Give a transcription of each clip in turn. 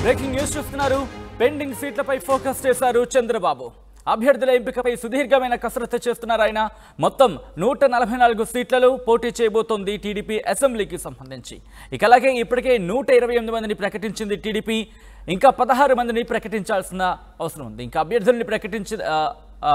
Breaking news చూస్తున్నారు. Pending సీట్లపై focus చేశారు చంద్రబాబు. అభ్యర్థుల ఎంపికపై సుదీర్ఘమైన కసరత్తు చేస్తున్నారు ఆయన. మొత్తం 144 సీట్లలో పోటీ చేయబోతోంది టీడీపీ అసెంబ్లీకి సంబంధించి. ఇక అలాగే ఇప్పటికే 128 మందిని ప్రకటించింది టీడీపీ. ఇంకా 16 మందిని ప్రకటించాల్సిన అవసరం ఉంది. ఇంకా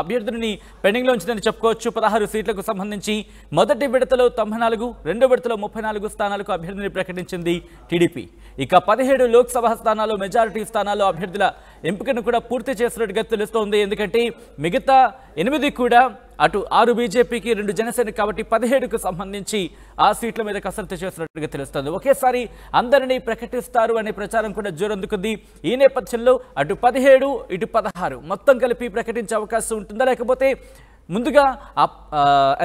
అభ్యర్థులని పెండింగ్లో ఉంచిందని చెప్పుకోవచ్చు. 16 సీట్లకు సంబంధించి మొదటి విడతలో 94, రెండో విడతలో 34 స్థానాలకు అభ్యర్థిని ప్రకటించింది టీడీపీ. ఇక 17 లోక్సభ స్థానాల్లో మెజారిటీ స్థానాల్లో అభ్యర్థుల ఎంపికను కూడా పూర్తి చేసినట్టుగా తెలుస్తోంది. ఎందుకంటే మిగతా 8 కూడా అటు 6 బీజేపీకి 2 జనసేనకి కాబట్టి 17కు సంబంధించి ఆ సీట్ల మీద కసరత్తు చేసినట్టుగా తెలుస్తోంది. ఒకేసారి అందరినీ ప్రకటిస్తారు అనే ప్రచారం కూడా జోరందుకుంది. ఈ నేపథ్యంలో అటు 17 ఇటు 16 మొత్తం కలిపి ప్రకటించే అవకాశం ఉంటుందా, లేకపోతే ముందుగా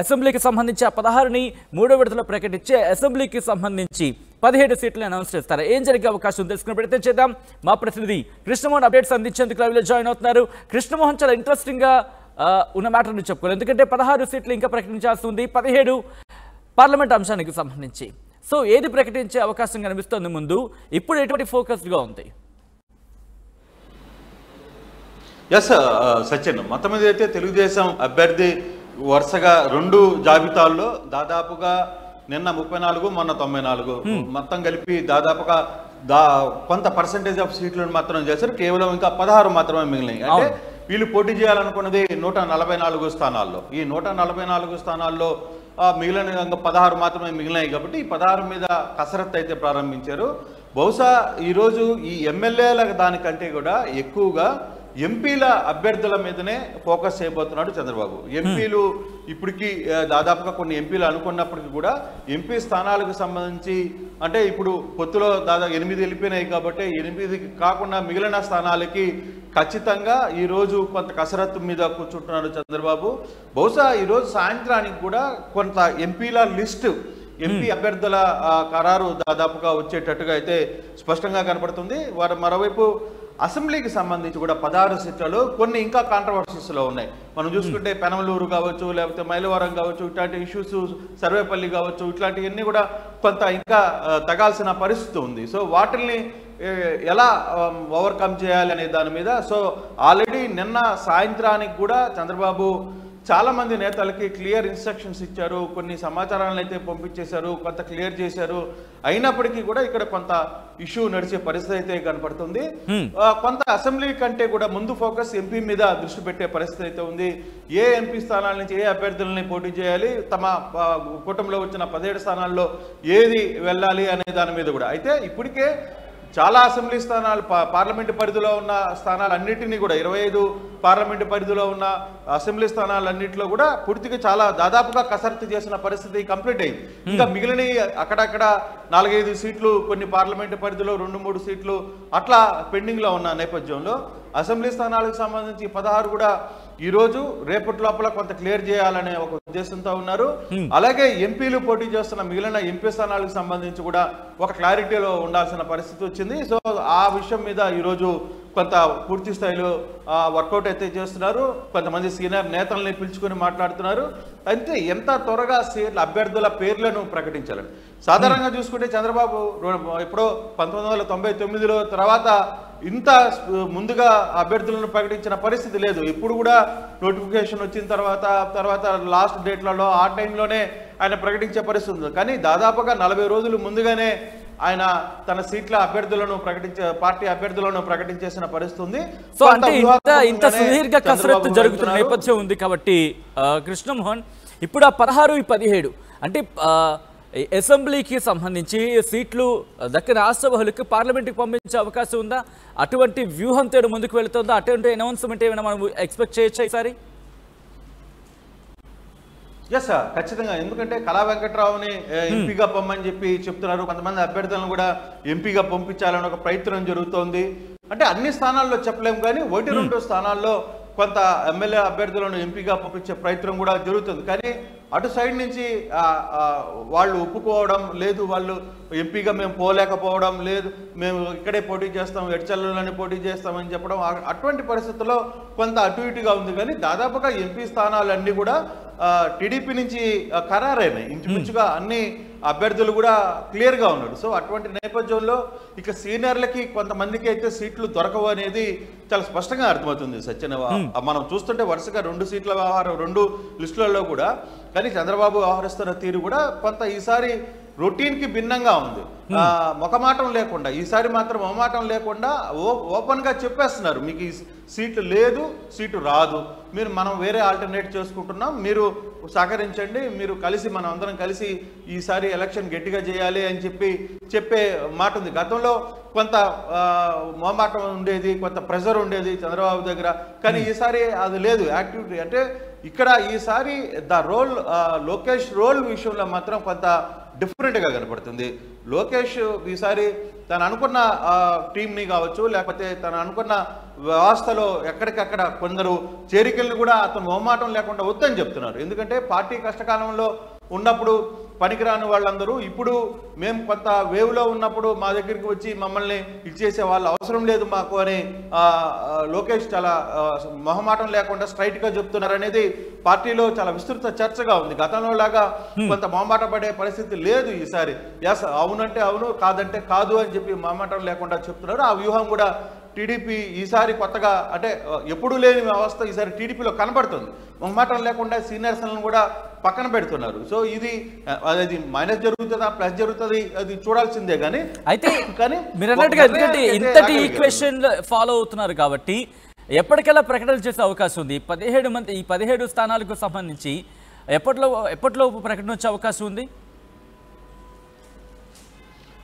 అసెంబ్లీకి సంబంధించి ఆ 16ని మూడో విడతలో ప్రకటించి అసెంబ్లీకి సంబంధించి 17 సీట్లను అనౌన్స్ చేస్తారు? ఏం జరిగే అవకాశం తెలుసుకునే ప్రయత్నం చేద్దాం. మా ప్రతినిధి కృష్ణమోహన్ అప్డేట్స్ అందించేందుకు లైవ్లో జాయిన్ అవుతున్నారు. కృష్ణమోహన్, చాలా ఇంట్రెస్టింగ్ గా ఉన్న మ్యాటర్ని చెప్పుకోవాలి. ఎందుకంటే 16 సీట్లు ఇంకా ప్రకటించాల్సి ఉంది, 17 పార్లమెంట్ అంశానికి సంబంధించి. సో ఏది ప్రకటించే అవకాశం కనిపిస్తోంది ముందు? ఇప్పుడు ఎటువంటి ఫోకస్డ్గా ఉంది? ఎస్ సచిన్, మొత్తం మీద అయితే తెలుగుదేశం అభ్యర్థి వరుసగా 2 జాబితాల్లో దాదాపుగా నిన్న 34, మొన్న 94 మొత్తం కలిపి దాదాపుగా కొంత పర్సెంటేజ్ ఆఫ్ సీట్లను మాత్రం చేశారు. కేవలం ఇంకా 16 మాత్రమే మిగిలినాయి. అంటే వీళ్ళు పోటీ చేయాలనుకున్నది 144 స్థానాల్లో. ఈ 144 స్థానాల్లో మిగిలిన 16 మాత్రమే మిగిలినాయి. కాబట్టి ఈ 16 మీద కసరత్తు అయితే ప్రారంభించారు. బహుశా ఈరోజు ఈ ఎమ్మెల్యేల దానికంటే కూడా ఎక్కువగా ఎంపీల అభ్యర్థుల మీదనే ఫోకస్ చేయబోతున్నాడు చంద్రబాబు. ఎంపీలు ఇప్పటికీ దాదాపుగా కొన్ని ఎంపీలు అనుకున్నప్పటికీ కూడా ఎంపీ స్థానాలకు సంబంధించి అంటే ఇప్పుడు పొత్తులో దాదాపు 8 వెళ్ళిపోయినాయి కాబట్టి 8 కాకుండా మిగిలిన స్థానాలకి ఖచ్చితంగా ఈరోజు కొంత కసరత్తు మీద కూర్చుంటున్నాడు చంద్రబాబు. బహుశా ఈరోజు సాయంత్రానికి కూడా కొంత ఎంపీల లిస్టు, ఎంపీ అభ్యర్థుల ఖరారు దాదాపుగా వచ్చేటట్టుగా అయితే స్పష్టంగా కనపడుతుంది. మరోవైపు అసెంబ్లీకి సంబంధించి కూడా 16 సీట్లలో కొన్ని ఇంకా కాంట్రవర్సీస్లో ఉన్నాయి. మనం చూసుకుంటే పెనమలూరు కావచ్చు, లేకపోతే మైలవరం కావచ్చు, ఇట్లాంటి ఇష్యూస్, సర్వేపల్లి కావచ్చు, ఇట్లాంటివన్నీ కూడా కొంత ఇంకా తగాల్సిన పరిస్థితి ఉంది. సో వాటిల్ని ఎలా ఓవర్కమ్ చేయాలి అనే దాని మీద సో ఆల్రెడీ నిన్న సాయంత్రానికి కూడా చంద్రబాబు చాలామంది నేతలకి క్లియర్ ఇన్స్ట్రక్షన్స్ ఇచ్చారు. కొన్ని సమాచారాలను అయితే పంపించేశారు, కొంత క్లియర్ చేశారు. అయినప్పటికీ కూడా ఇక్కడ కొంత ఇష్యూ నడిచే పరిస్థితి అయితే కనపడుతుంది. కొంత అసెంబ్లీ కంటే కూడా ముందు ఫోకస్ ఎంపీ మీద దృష్టి పెట్టే పరిస్థితి అయితే ఉంది. ఏ ఎంపీ స్థానాల నుంచి ఏ అభ్యర్థులని పోటీ చేయాలి, తమ కూటమిలో వచ్చిన 17 స్థానాల్లో ఏది వెళ్ళాలి అనే దాని మీద కూడా. అయితే ఇప్పటికే చాలా అసెంబ్లీ స్థానాలు, పార్లమెంటు పరిధిలో ఉన్న స్థానాలన్నింటినీ కూడా 25 పార్లమెంటు పరిధిలో ఉన్న అసెంబ్లీ స్థానాలన్నింటిలో కూడా పూర్తిగా చాలా దాదాపుగా కసరత్తు చేసిన పరిస్థితి కంప్లీట్ అయింది. ఇంకా మిగిలిన అక్కడక్కడ 4-5 సీట్లు, కొన్ని పార్లమెంటు పరిధిలో 2-3 సీట్లు అట్లా పెండింగ్లో ఉన్న నేపథ్యంలో అసెంబ్లీ స్థానాలకు సంబంధించి 16 కూడా ఈరోజు రేపటి లోపల కొంత క్లియర్ చేయాలనే ఒక ఉద్దేశంతో ఉన్నారు. అలాగే ఎంపీలు పోటీ చేస్తున్న మిగిలిన ఎంపీ స్థానాలకు సంబంధించి కూడా ఒక క్లారిటీలో ఉండాల్సిన పరిస్థితి వచ్చింది. సో ఆ విషయం మీద ఈరోజు కొంత పూర్తి స్థాయిలో వర్కౌట్ అయితే చేస్తున్నారు. కొంతమంది సీనియర్ నేతల్ని పిలుచుకొని మాట్లాడుతున్నారు. అంటే ఎంత త్వరగా అభ్యర్థుల పేర్లను ప్రకటించాలని. సాధారణంగా చూసుకుంటే చంద్రబాబు ఎప్పుడో 1999లో తర్వాత ఇంత ముందుగా అభ్యర్థులను ప్రకటించిన పరిస్థితి లేదు. ఇప్పుడు కూడా నోటిఫికేషన్ వచ్చిన తర్వాత లాస్ట్ డేట్లలో ఆ టైంలోనే ఆయన ప్రకటించే పరిస్థితి ఉంది. కానీ దాదాపుగా 40 రోజులు ముందుగానే ఆయన తన సీట్ల అభ్యర్థులను పార్టీ అభ్యర్థులను ప్రకటించేసిన పరిస్థితి ఉంది. సో అంటే ఇంత సుదీర్ఘ కసరత్తు జరుగుతున్న నేపథ్యం ఉంది కాబట్టి కృష్ణమోహన్, ఇప్పుడు ఆ 16, 17 అంటే అసెంబ్లీకి సంబంధించి సీట్లు దక్కని ఆశావహులకు పార్లమెంట్కి పంపించే అవకాశం ఉందా? అటువంటి వ్యూహంతో ముందుకు వెళుతుందా? అటువంటి అనౌన్స్మెంట్ ఏమైనా మనం ఎక్స్పెక్ట్ చేయొచ్చా ఈసారి? ఎస్ ఖచ్చితంగా. ఎందుకంటే కళా వెంకట్రావుని ఎంపీగా పంపని చెప్పి చెప్తున్నారు. కొంతమంది అభ్యర్థులను కూడా ఎంపీగా పంపించాలని ఒక ప్రయత్నం జరుగుతోంది. అంటే అన్ని స్థానాల్లో చెప్పలేము, కానీ 1-2 స్థానాల్లో కొంత ఎమ్మెల్యే అభ్యర్థులను ఎంపీగా పంపించే ప్రయత్నం కూడా జరుగుతుంది. కానీ అటు సైడ్ నుంచి వాళ్ళు ఒప్పుకోవడం లేదు, వాళ్ళు ఎంపీగా మేము పోలేకపోవడం లేదు, మేము ఇక్కడే పోటీ చేస్తాం, ఎడ్చల్లోనే పోటీ చేస్తామని చెప్పడం, అటువంటి పరిస్థితుల్లో కొంత అటు ఇటుగా ఉంది. కానీ దాదాపుగా ఎంపీ స్థానాలన్నీ కూడా టీడీపీ నుంచి ఖరారైనాయి. ఇంచుమించుగా అన్ని అభ్యర్థులు కూడా క్లియర్గా ఉన్నాడు. సో అటువంటి నేపథ్యంలో ఇక సీనియర్లకి కొంతమందికి అయితే సీట్లు దొరకవు అనేది చాలా స్పష్టంగా అర్థమవుతుంది సత్యన. మనం చూస్తుంటే వరుసగా 2 సీట్ల వ్యవహారం 2 లిస్టులలో కూడా, కానీ చంద్రబాబు వ్యవహరిస్తున్న తీరు కూడా కొంత ఈసారి రొటీన్కి భిన్నంగా ఉంది. మొఖమాటం లేకుండా, ఈసారి మాత్రం మొహమాటం లేకుండా ఓపెన్గా చెప్పేస్తున్నారు, మీకు ఈ సీట్లు లేదు, సీటు రాదు, మనం వేరే ఆల్టర్నేట్ చేసుకుంటున్నాం, మీరు సహకరించండి, మీరు కలిసి మనం అందరం కలిసి ఈసారి ఎలక్షన్ గట్టిగా చేయాలి అని చెప్పే మాట ఉంది. గతంలో కొంత మొహమాటం ఉండేది, కొంత ప్రెషర్ ఉండేది చంద్రబాబు దగ్గర, కానీ ఈసారి అది లేదు యాక్టివిటీ. అంటే ఇక్కడ ఈసారి లోకేష్ రోల్ విషయంలో మాత్రం కొంత డిఫరెంట్గా కనపడుతుంది. లోకేష్ ఈసారి తను అనుకున్న టీంని కావచ్చు, లేకపోతే తను అనుకున్న వ్యవస్థలో ఎక్కడికక్కడ కొందరు చేరికలను కూడా అతను మొహమాటం లేకుండా వద్దని చెప్తున్నారు. ఎందుకంటే పార్టీ కష్టకాలంలో ఉన్నప్పుడు పనికిరాని వాళ్ళందరూ ఇప్పుడు మేము కొంత వేవ్లో ఉన్నప్పుడు మా దగ్గరికి వచ్చి మమ్మల్ని ఇచ్చేసే వాళ్ళు అవసరం లేదు మాకు అని లోకేష్ చాలా మొహమాటం లేకుండా స్ట్రైట్గా చెప్తున్నారు అనేది పార్టీలో చాలా విస్తృత చర్చగా ఉంది. గతంలో లాగా కొంత మొహమాట పడే పరిస్థితి లేదు ఈసారి. ఎస్ అవునంటే అవును, కాదంటే కాదు అని చెప్పి మొహమాటం లేకుండా చెప్తున్నారు. ఆ వ్యూహం కూడా టీడీపీ ఈసారి కొత్తగా, అంటే ఎప్పుడూ లేని వ్యవస్థ ఈసారి టీడీపీలో కనబడుతుంది. మొహమాటం లేకుండా సీనియర్స్లను కూడా పక్కన పెడుతున్నారు. సో ఇది అది మైనస్ జరుగుతుందా ప్లస్ జరుగుతుంది అది చూడాల్సిందే. కానీ మీరు అన్నట్టుగా ఎందుకంటే ఇంతటి ఈక్వేషన్ ఫాలో అవుతున్నారు కాబట్టి ఎప్పటికెల్లా ప్రకటన చేసే అవకాశం ఉంది. 17 స్థానాలకు సంబంధించి ఎప్పటిలోపు ప్రకటన వచ్చే అవకాశం ఉంది?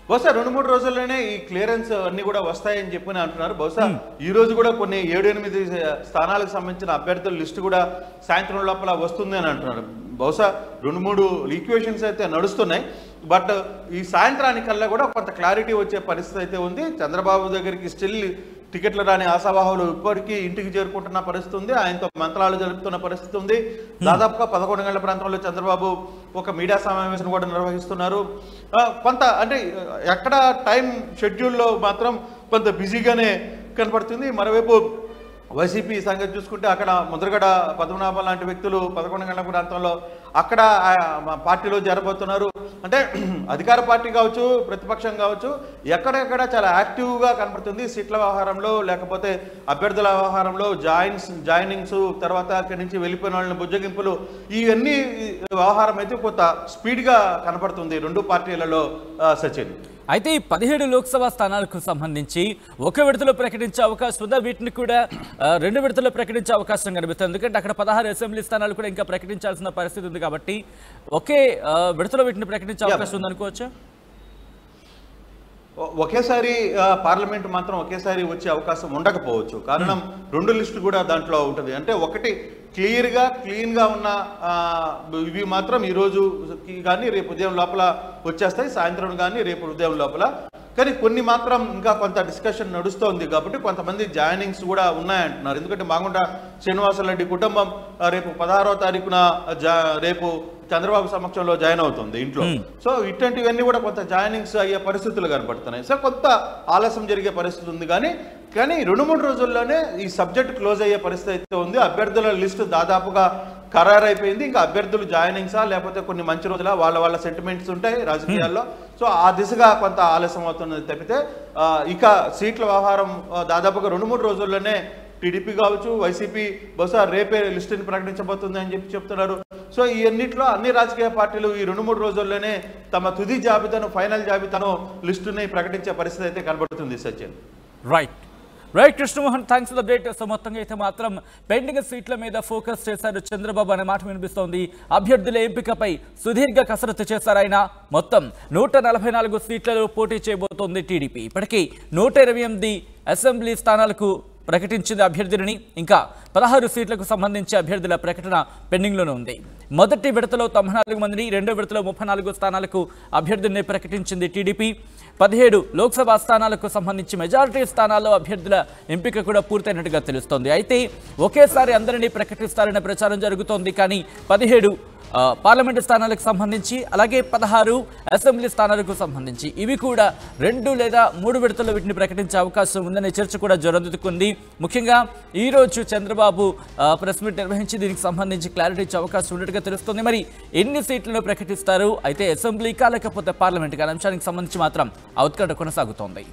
బహుశా 2-3 రోజుల్లోనే ఈ క్లియరెన్స్ అన్ని కూడా వస్తాయని చెప్పి అంటున్నారు. బహుశా ఈ రోజు కూడా కొన్ని 7-8 స్థానాలకు సంబంధించిన అభ్యర్థుల లిస్టు కూడా సాయంత్రం లోపల వస్తుంది అని అంటున్నారు. బహుశా 2-3 ఈక్వేషన్స్ అయితే నడుస్తున్నాయి. బట్ ఈ సాయంత్రానికల్లా కూడా కొంత క్లారిటీ వచ్చే పరిస్థితి అయితే ఉంది. చంద్రబాబు దగ్గరికి స్టిల్ టికెట్లు రాని ఆశావాహులు ఇప్పటికీ ఇంటికి చేరుకుంటున్న పరిస్థితి ఉంది. ఆయనతో మంత్రాలు జరుపుతున్న పరిస్థితి ఉంది. దాదాపుగా 11 గంటల ప్రాంతంలో చంద్రబాబు ఒక మీడియా సమావేశం కూడా నిర్వహిస్తున్నారు. కొంత అంటే ఎక్కడ టైం షెడ్యూల్లో మాత్రం కొంత బిజీగానే కనపడుతుంది. మరోవైపు వైసీపీ సంగతి చూసుకుంటే అక్కడ ముద్రగడ పద్మనాభం లాంటి వ్యక్తులు 11 గంటల ప్రాంతంలో అక్కడ పార్టీలో చేరబోతున్నారు. అంటే అధికార పార్టీ కావచ్చు, ప్రతిపక్షం కావచ్చు, ఎక్కడెక్కడ చాలా యాక్టివ్గా కనపడుతుంది సీట్ల వ్యవహారంలో, లేకపోతే అభ్యర్థుల వ్యవహారంలో, జాయినింగ్స్, తర్వాత అక్కడి నుంచి వెళ్ళిపోయిన వాళ్ళని బుజ్జగింపులు, ఇవన్నీ వ్యవహారం అయితే కొంత స్పీడ్గా కనపడుతుంది 2 పార్టీలలో సచిన్. అయితే ఈ 17 లోక్సభ స్థానాలకు సంబంధించి ఒక విడతలో ప్రకటించే అవకాశం ఉందా? వీటిని కూడా 2 విడతలో ప్రకటించే అవకాశం కనిపిస్తుంది. ఎందుకంటే అక్కడ 16 అసెంబ్లీ స్థానాలు కూడా ఇంకా ప్రకటించాల్సిన పరిస్థితి ఉంది కాబట్టి ఒకే విడతలో వీటిని ప్రకటించే అవకాశం ఉందనుకోవచ్చా? ఒకేసారి పార్లమెంట్ మాత్రం ఒకేసారి వచ్చే అవకాశం ఉండకపోవచ్చు. కారణం 2 లిస్టు కూడా దాంట్లో ఉంటుంది. అంటే ఒకటి క్లీన్గా ఉన్న ఇవి మాత్రం ఈరోజు కానీ రేపు ఉదయం లోపల వచ్చేస్తాయి, సాయంత్రం కానీ రేపు ఉదయం లోపల. కానీ కొన్ని మాత్రం ఇంకా కొంత డిస్కషన్ నడుస్తోంది కాబట్టి కొంతమంది జాయినింగ్స్ కూడా ఉన్నాయంటున్నారు. ఎందుకంటే మాగుంట శ్రీనివాసరెడ్డి కుటుంబం రేపు 16వ తారీఖున రేపు చంద్రబాబు సమక్షంలో జాయిన్ అవుతుంది ఇంట్లో. సో ఇట్లాంటివన్నీ కూడా కొంత జాయినింగ్స్ అయ్యే పరిస్థితులు కనపడుతున్నాయి. సో కొంత ఆలస్యం జరిగే పరిస్థితి ఉంది. కానీ 2-3 రోజుల్లోనే ఈ సబ్జెక్ట్ క్లోజ్ అయ్యే పరిస్థితి అయితే ఉంది. అభ్యర్థుల లిస్టు దాదాపుగా ఖరారైపోయింది. ఇంకా అభ్యర్థులు జాయినింగ్సా లేకపోతే కొన్ని మంచి రోజుల వాళ్ళ సెంటిమెంట్స్ ఉంటాయి రాజకీయాల్లో. సో ఆ దిశగా కొంత ఆలస్యం అవుతున్నది తప్పితే ఇక సీట్ల వ్యవహారం దాదాపుగా 2-3 రోజుల్లోనే టీడీపీ కావచ్చు, వైసీపీ బహుశా రేపే లిస్టుని ప్రకటించబోతుంది అని చెప్తున్నారు. సో ఈ అన్నింటిలో అన్ని రాజకీయ పార్టీలు ఈ 2-3 రోజుల్లోనే తమ తుది జాబితాను, ఫైనల్ జాబితాను, లిస్టుని ప్రకటించే పరిస్థితి అయితే కనబడుతుంది Sachin. Right Krishnamohan, thanks for the update. So మొత్తంగా అయితే మాత్రం పెండింగ్ సీట్ల మీద ఫోకస్ చేశారు చంద్రబాబు అనే మాట వినిపిస్తోంది. అభ్యర్థుల ఎంపికపై సుదీర్ఘ కసరత్తు చేశారు ఆయన. మొత్తం 144 సీట్లలో పోటీ చేయబోతోంది టీడీపీ. ఇప్పటికీ 128 అసెంబ్లీ స్థానాలకు ప్రకటించింది అభ్యర్థులని. ఇంకా 16 సీట్లకు సంబంధించి అభ్యర్థుల ప్రకటన పెండింగ్లోనే ఉంది. మొదటి విడతలో 94 మందిని, రెండో విడతలో 34 స్థానాలకు అభ్యర్థుల్ని ప్రకటించింది టీడీపీ. 17 లోక్సభ స్థానాలకు సంబంధించి మెజారిటీ స్థానాల్లో అభ్యర్థుల ఎంపిక కూడా పూర్తయినట్టుగా తెలుస్తోంది. అయితే ఒకేసారి అందరినీ ప్రకటిస్తారనే ప్రచారం జరుగుతోంది. కానీ 17 పార్లమెంటు స్థానాలకు సంబంధించి, అలాగే 16 అసెంబ్లీ స్థానాలకు సంబంధించి ఇవి కూడా 2 లేదా 3 విడతల్లో వీటిని ప్రకటించే అవకాశం ఉందనే చర్చ కూడా జరుగుతుంది. ముఖ్యంగా ఈ రోజు చంద్రబాబు ప్రెస్ మీట్ నిర్వహించి దీనికి సంబంధించి క్లారిటీ ఇచ్చే అవకాశం ఉన్నట్టుగా తెలుస్తుంది. మరి ఎన్ని సీట్లను ప్రకటిస్తారు, అయితే అసెంబ్లీకా లేకపోతే పార్లమెంట్కా అనే అంశానికి సంబంధించి మాత్రం ఉత్కంఠ కొనసాగుతోంది.